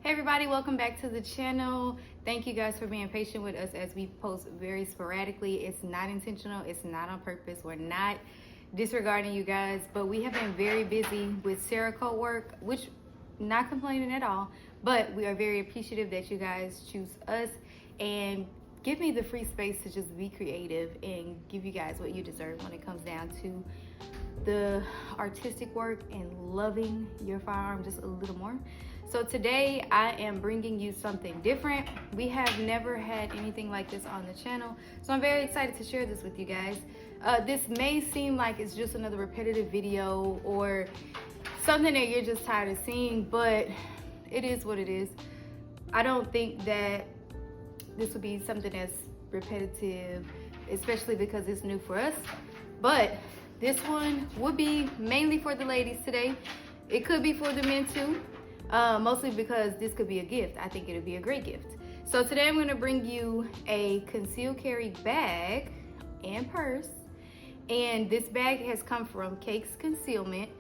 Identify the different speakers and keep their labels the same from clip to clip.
Speaker 1: Hey everybody, welcome back to the channel. Thank you guys for being patient with us as we post very sporadically. It's not intentional, it's not on purpose. We're not disregarding you guys, but we have been very busy with Cerakote work, which not complaining at all, but we are very appreciative that you guys choose us and give me the free space to just be creative and give you guys what you deserve when it comes down to the artistic work and loving your firearm just a little more. So today I am bringing you something different. We have never had anything like this on the channel, so I'm very excited to share this with you guys. This may seem like it's just another repetitive video or something that you're just tired of seeing, but it is what it is. I don't think that this would be something that's repetitive, especially because it's new for us, but this one would be mainly for the ladies today. It could be for the men too, mostly because this could be a gift. I think it would be a great gift. So today I'm going to bring you a concealed carry bag and purse. And this bag has come from Cakes Concealment.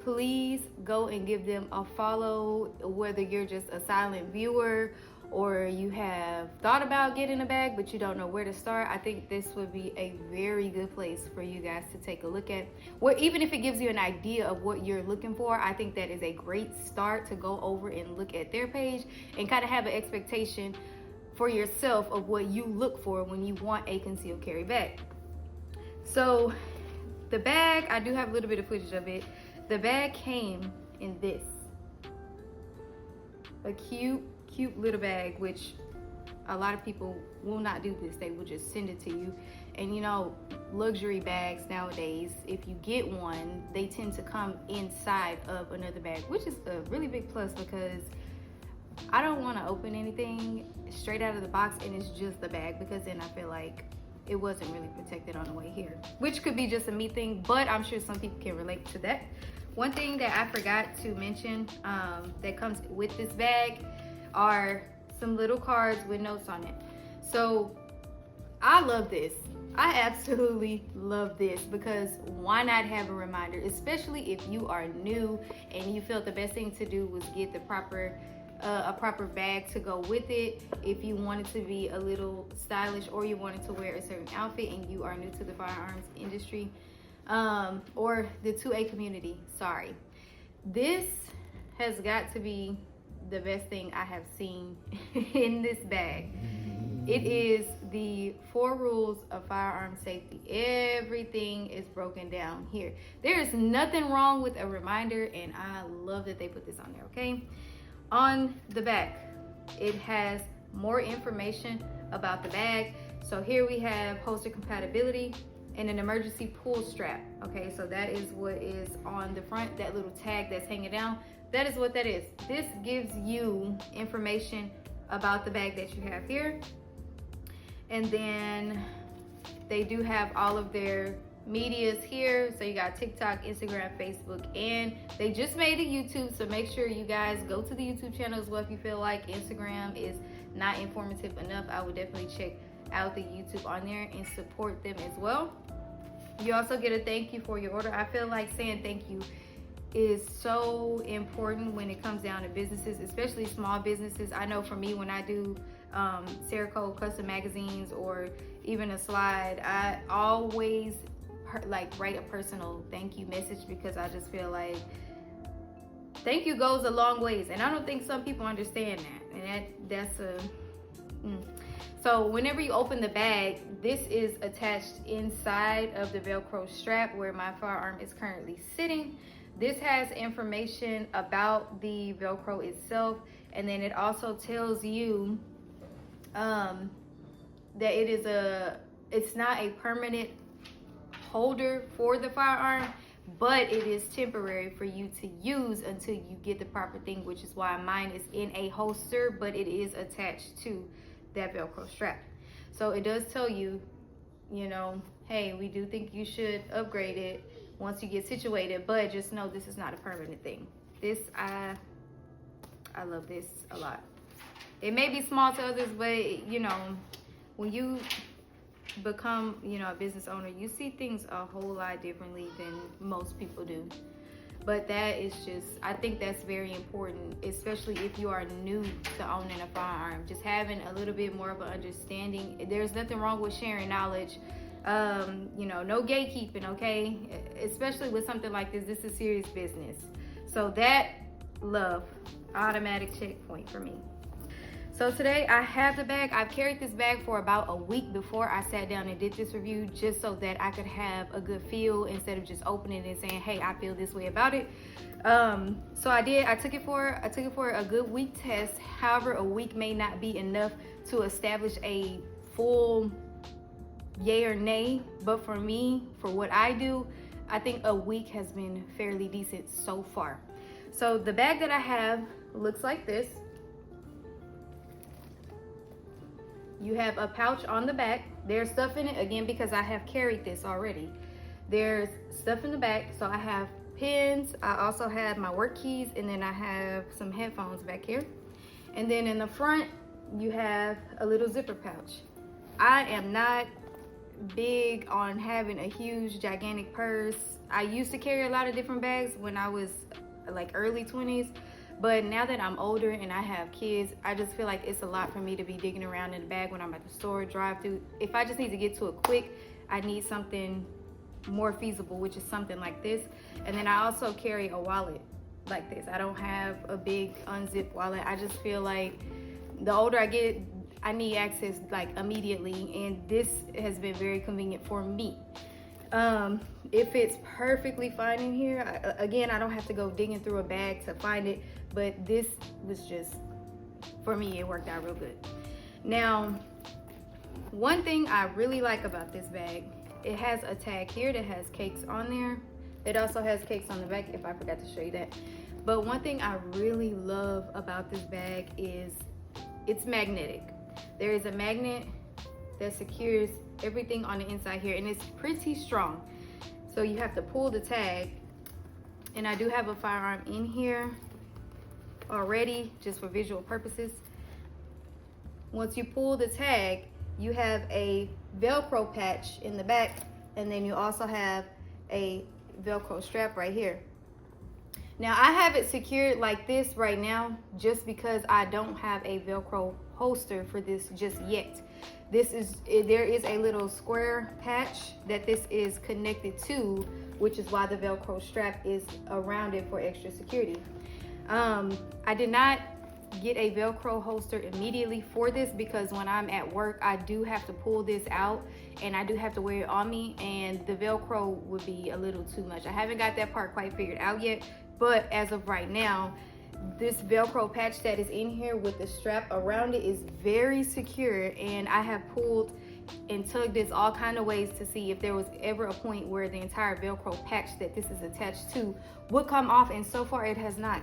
Speaker 1: Please go and give them a follow, whether you're just a silent viewer or you have thought about getting a bag but you don't know where to start. I think this would be a very good place for you guys to take a look at. Well, even if it gives you an idea of what you're looking for, I think that is a great start to go over and look at their page and kind of have an expectation for yourself of what you look for when you want a concealed carry bag. So the bag, I do have a little bit of footage of it. The bag came in this, a cute little bag, which a lot of people will not do this. They will just send it to you. And you know, luxury bags nowadays, if you get one, they tend to come inside of another bag, which is a really big plus because I don't want to open anything straight out of the box and it's just the bag, because then I feel like it wasn't really protected on the way here, which could be just a me thing, but I'm sure some people can relate to that. One thing that I forgot to mention that comes with this bag are some little cards with notes on it. So I love this. I absolutely love this, because why not have a reminder, especially if you are new and you felt the best thing to do was get the proper a proper bag to go with it. If you wanted to be a little stylish or you wanted to wear a certain outfit and you are new to the firearms industry or the 2A community, sorry, this has got to be the best thing I have seen in this bag. It is the 4 rules of firearm safety. Everything is broken down here. There is nothing wrong with a reminder, and I love that they put this on there, okay? On the back, it has more information about the bag. So here we have holster compatibility and an emergency pull strap. Okay, so that is what is on the front, that little tag that's hanging down. That is what that is. This gives you information about the bag that you have here. And then they do have all of their medias here. So you got TikTok, Instagram, Facebook, and they just made a YouTube. So make sure you guys go to the YouTube channel as well if you feel like Instagram is not informative enough. I would definitely check out the YouTube on there and support them as well. You also get a thank you for your order. I feel like saying thank you is so important when it comes down to businesses, especially small businesses. I know for me, when I do Cerakote custom magazines or even a slide, I always write a personal thank you message, because I just feel like thank you goes a long ways, and I don't think some people understand that, and that's a So whenever you open the bag, this is attached inside of the Velcro strap where my firearm is currently sitting. This has information about the Velcro itself, and then it also tells you that it's not a permanent holder for the firearm, but it is temporary for you to use until you get the proper thing, which is why mine is in a holster, but it is attached to that Velcro strap. So it does tell you, you know, hey, we do think you should upgrade it once you get situated, but just know this is not a permanent thing. This, I love this a lot. It may be small to others, but you know, when you become, you know, a business owner, you see things a whole lot differently than most people do. But that is just, I think that's very important, especially if you are new to owning a firearm. Just having a little bit more of an understanding. There's nothing wrong with sharing knowledge. You know, no gatekeeping, okay? Especially with something like this. This is serious business. So that, love, automatic checkpoint for me. So today I have the bag. I've carried this bag for about a week before I sat down and did this review, just so that I could have a good feel instead of just opening it and saying, hey, I feel this way about it. So I did. I took it for a good week test. However, a week may not be enough to establish a full yay or nay, but for me, for what I do, I think a week has been fairly decent so far. So the bag that I have looks like this. You have a pouch on the back. There's stuff in it, again, because I have carried this already. There's stuff in the back, so I have pins. I also have my work keys, and then I have some headphones back here. And then in the front, you have a little zipper pouch. I am not big on having a huge, gigantic purse. I used to carry a lot of different bags when I was like early 20s. But now that I'm older and I have kids, I just feel like it's a lot for me to be digging around in the bag when I'm at the store, drive through. If I just need to get to it quick, I need something more feasible, which is something like this. And then I also carry a wallet like this. I don't have a big unzipped wallet. I just feel like the older I get, I need access like immediately, and this has been very convenient for me. It fits perfectly fine in here. Again, I don't have to go digging through a bag to find it, but this was just, for me, it worked out real good. Now, one thing I really like about this bag, it has a tag here that has cakes on there. It also has cakes on the back, if I forgot to show you that. But one thing I really love about this bag is it's magnetic. There is a magnet that secures everything on the inside here, and it's pretty strong. So you have to pull the tag, and I do have a firearm in here already, just for visual purposes. Once you pull the tag, you have a Velcro patch in the back, and then you also have a Velcro strap right here. Now I have it secured like this right now just because I don't have a Velcro holster for this just yet. There is a little square patch that this is connected to, which is why the Velcro strap is around it for extra security. I did not get a Velcro holster immediately for this because when I'm at work, I do have to pull this out and I do have to wear it on me, and the Velcro would be a little too much. I haven't got that part quite figured out yet, but as of right now, this Velcro patch that is in here with the strap around it is very secure, and I have pulled and tugged this all kind of ways to see if there was ever a point where the entire Velcro patch that this is attached to would come off, and so far it has not,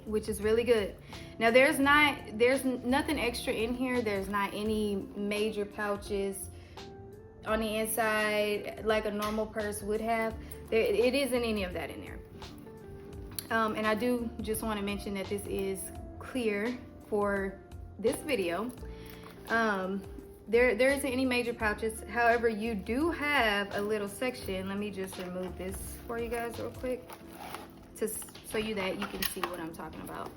Speaker 1: which is really good. Now there's nothing extra in here. There's not any major pouches on the inside like a normal purse would have. It isn't any of that in there. And I do just want to mention that this is clear for this video. There isn't any major pouches. However, you do have a little section. Let me just remove this for you guys real quick to show you that you can see what I'm talking about.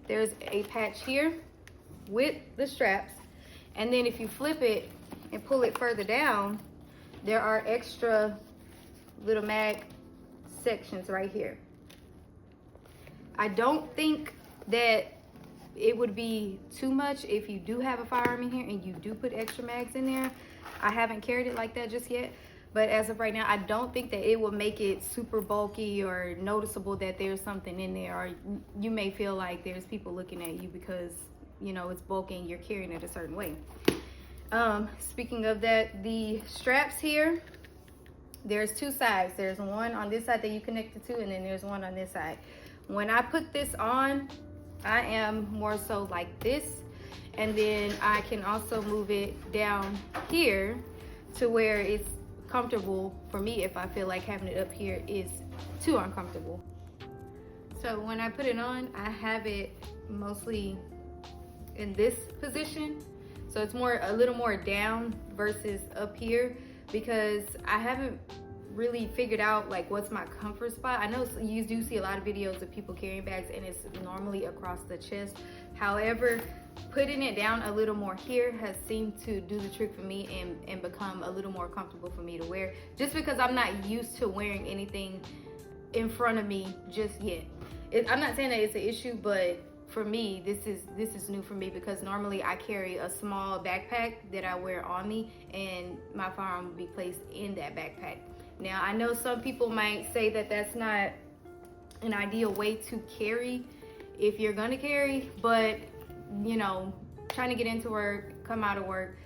Speaker 1: There's a patch here with the straps, and then if you flip it and pull it further down, there are extra little mag sections right here. I don't think that it would be too much if you do have a firearm in here and you do put extra mags in there. I haven't carried it like that just yet, but as of right now, I don't think that it will make it super bulky or noticeable that there's something in there, or you may feel like there's people looking at you because, you know, it's bulky and you're carrying it a certain way. Speaking of that, the straps here, there's two sides. There's one on this side that you connected to, and then there's one on this side. When I put this on, I am more so like this, and then I can also move it down here to where it's comfortable for me if I feel like having it up here is too uncomfortable. So when I put it on, I have it mostly in this position, so it's a little more down versus up here, because I haven't really figured out like what's my comfort spot. I know you do see a lot of videos of people carrying bags and it's normally across the chest. However, putting it down a little more here has seemed to do the trick for me and become a little more comfortable for me to wear, just because I'm not used to wearing anything in front of me just yet. I'm not saying that it's an issue, but for me, this is new for me, because normally I carry a small backpack that I wear on me, and my firearm will be placed in that backpack. Now, I know some people might say that that's not an ideal way to carry if you're gonna carry, but you know, trying to get into work, come out of work,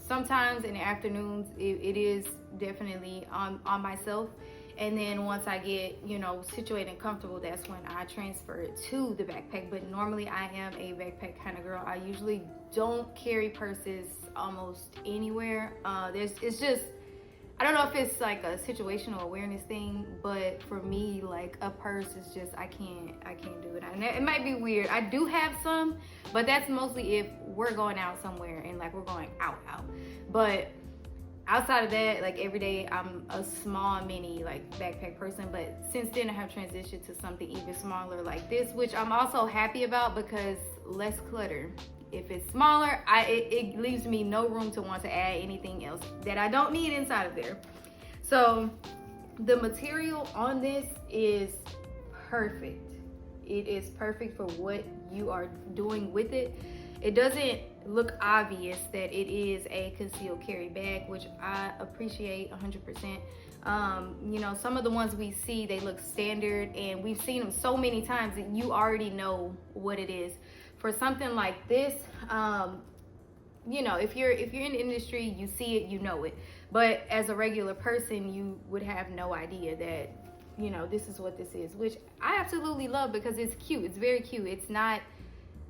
Speaker 1: sometimes in the afternoons it is definitely on myself. And then once I get, you know, situated and comfortable, that's when I transfer it to the backpack. But normally I am a backpack kind of girl. I usually don't carry purses almost anywhere. It's just, I don't know if it's like a situational awareness thing, but for me, like a purse is just, I can't do it. And it might be weird. I do have some, but that's mostly if we're going out somewhere and like we're going out. But outside of that, like every day, I'm a small mini like backpack person. But since then, I have transitioned to something even smaller like this, which I'm also happy about, because less clutter. If it's smaller, it leaves me no room to want to add anything else that I don't need inside of there. So the material on this is perfect. It is perfect for what you are doing with it. It doesn't look obvious that it is a concealed carry bag, which I appreciate 100%. You know, some of the ones we see, they look standard, and we've seen them so many times that you already know what it is. For something like this, you know, if you're in the industry, you see it, you know it. But as a regular person, you would have no idea that, you know, this is what this is, which I absolutely love, because it's cute. It's very cute. It's not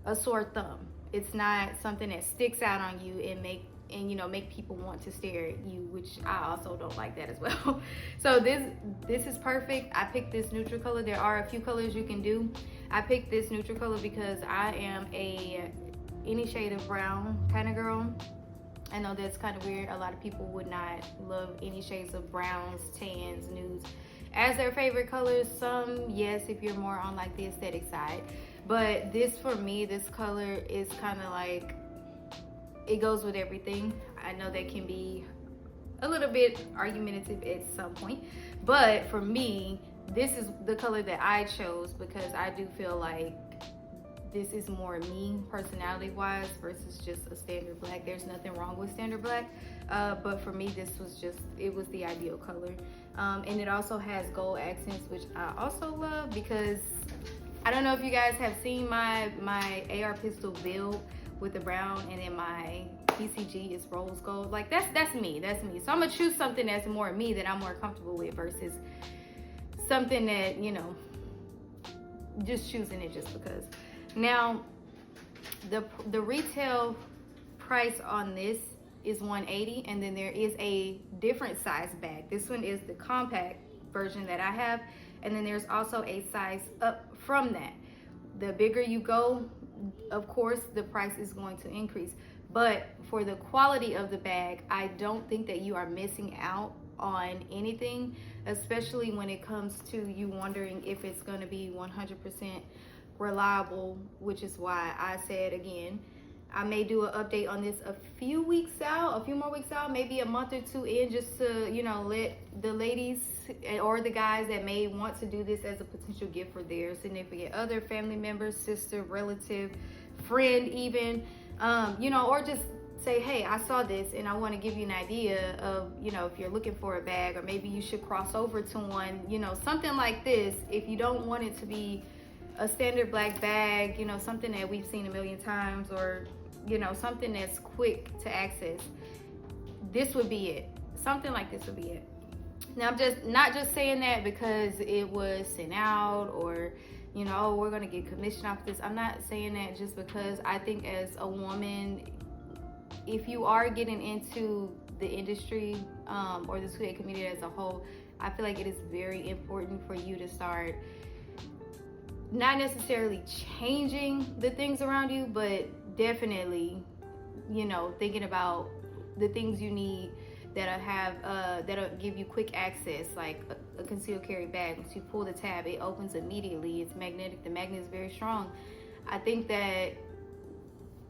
Speaker 1: a sore thumb. It's not something that sticks out on you and make people want to stare at you, which I also don't like that as well. So this is perfect. I picked this neutral color. There are a few colors you can do. I picked this neutral color because I am any shade of brown kind of girl. I know that's kind of weird. A lot of people would not love any shades of browns, tans, nudes as their favorite colors. Some, yes, if you're more on like the aesthetic side. But this, for me, this color is kind of like, it goes with everything. I know that can be a little bit argumentative at some point, but for me, this is the color that I chose, because I do feel like this is more me personality wise versus just a standard black. There's nothing wrong with standard black, but for me, this was just, it was the ideal color. And it also has gold accents, which I also love, because I don't know if you guys have seen my AR pistol build with the brown, and then my PCG is rose gold. Like that's me. So I'm gonna choose something that's more me, that I'm more comfortable with, versus something that, you know, just choosing it just because. Now, the retail price on this is $180, and then there is a different size bag. This one is the compact version that I have, and then there's also a size up from that. The bigger you go, of course, the price is going to increase. But for the quality of the bag, I don't think that you are missing out on anything, especially when it comes to you wondering if it's going to be 100% reliable, which is why I said, again, I may do an update on this a few more weeks out, maybe a month or two in, just to, you know, let the ladies or the guys that may want to do this as a potential gift for their significant other, family member, sister, relative, friend even, you know, or just say, hey, I saw this and I want to give you an idea of, you know, if you're looking for a bag, or maybe you should cross over to one, you know, something like this. If you don't want it to be a standard black bag, you know, something that we've seen a million times, or, you know, something that's quick to access, this would be it. Something like this would be it. Now, I'm just not just saying that because it was sent out, or, you know, oh, we're gonna get commission off this. I'm not saying that just because I think as a woman, if you are getting into the industry or the 2A community as a whole, I feel like it is very important for you to start not necessarily changing the things around you, but definitely, you know, thinking about the things you need that'll give you quick access, like a concealed carry bag. Once you pull the tab, it opens immediately. It's magnetic. The magnet is very strong. I think that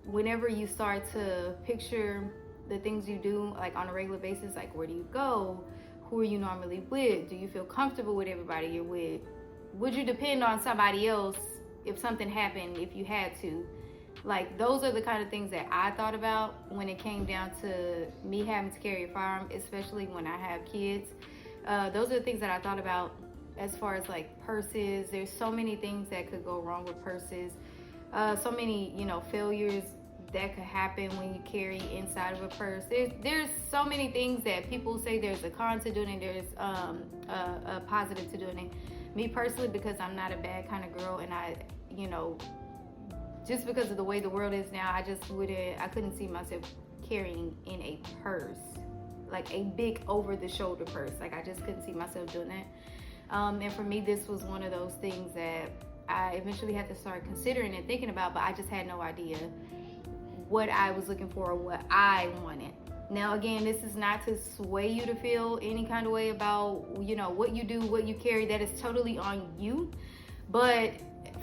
Speaker 1: whenever you start to picture the things you do, like on a regular basis, like where do you go, who are you normally with, do you feel comfortable with everybody you're with, would you depend on somebody else if something happened, if you had to? Like, those are the kind of things that I thought about when it came down to me having to carry a firearm, especially when I have kids. Those are the things that I thought about as far as like purses. There's so many things that could go wrong with purses. So many, failures that could happen when you carry inside of a purse. There's so many things that people say there's a con to doing, and there's a positive to doing it. Me personally, because I'm not a bad kind of girl, and I, just because of the way the world is now, I couldn't see myself carrying in a purse, like a big over the shoulder purse. Like, I just couldn't see myself doing that. And for me, this was one of those things that I eventually had to start considering and thinking about, but I just had no idea what I was looking for or what I wanted. Now, again, this is not to sway you to feel any kind of way about, what you do, what you carry. That is totally on you. But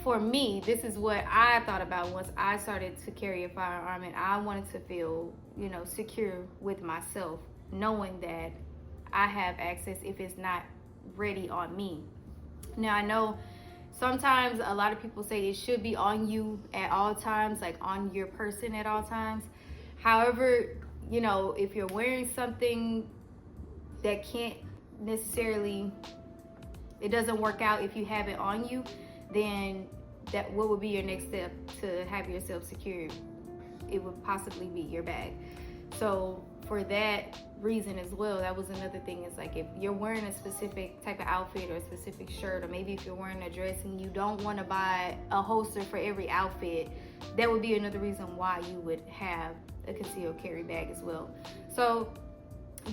Speaker 1: for me, this is what I thought about once I started to carry a firearm, and I wanted to feel, secure with myself, knowing that I have access if it's not ready on me. Now, I know sometimes a lot of people say it should be on you at all times, like on your person at all times. However, if you're wearing something that can't necessarily, it doesn't work out if you have it on you, then what would be your next step to have yourself secured? It would possibly be your bag. So for that reason as well, that was another thing. Is like, if you're wearing a specific type of outfit or a specific shirt, or maybe if you're wearing a dress and you don't want to buy a holster for every outfit, that would be another reason why you would have a concealed carry bag as well. So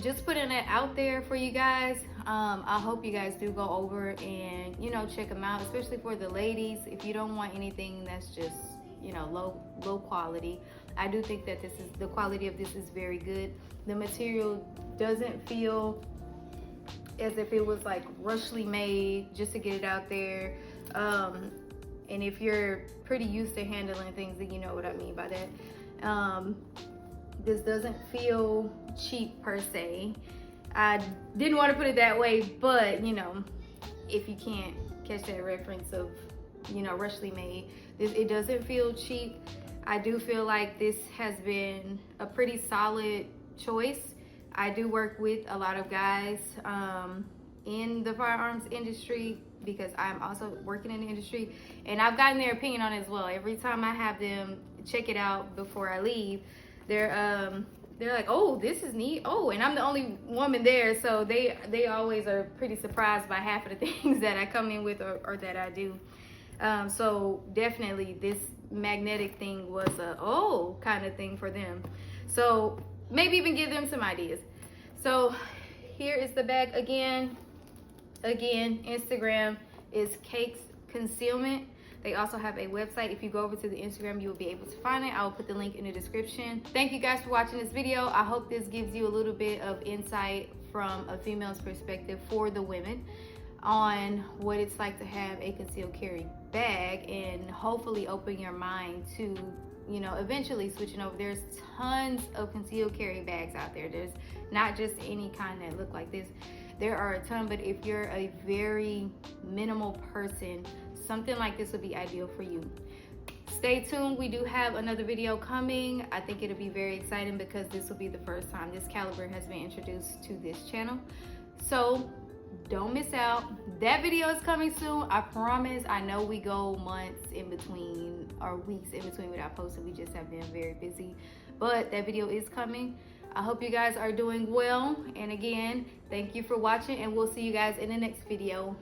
Speaker 1: just putting that out there for you guys. I hope you guys do go over and check them out, especially for the ladies. If you don't want anything that's just low quality, I do think that the quality of this is very good. The material doesn't feel as if it was like rushly made just to get it out there. And if you're pretty used to handling things, then you know what I mean by that. This doesn't feel cheap per se. I didn't want to put it that way, but if you can't catch that reference of rushly made, it doesn't feel cheap. I do feel like this has been a pretty solid choice. I do work with a lot of guys in the firearms industry, because I'm also working in the industry, and I've gotten their opinion on it as well. Every time I have them check it out before I leave, they're like, oh, this is neat. Oh, and I'm the only woman there, so they always are pretty surprised by half of the things that I come in with or that I do. So definitely this magnetic thing was a kind of thing for them. So maybe even give them some ideas. So here is the bag again. Instagram is Cakes Concealment. They also have a website. If you go over to the Instagram, you will be able to find it. I will put the link in the description. Thank you guys for watching this video. I hope this gives you a little bit of insight from a female's perspective for the women on what it's like to have a concealed carry bag, and hopefully open your mind to eventually switching over. There's tons of concealed carry bags out there. There's not just any kind that look like this. There are a ton, but if you're a very minimal person, something like this would be ideal for you. Stay tuned. We do have another video coming. I think it'll be very exciting because this will be the first time this caliber has been introduced to this channel. So don't miss out. That video is coming soon, I promise. I know we go months in between or weeks in between without posting. We just have been very busy, but that video is coming. I hope you guys are doing well, and again, thank you for watching, and we'll see you guys in the next video.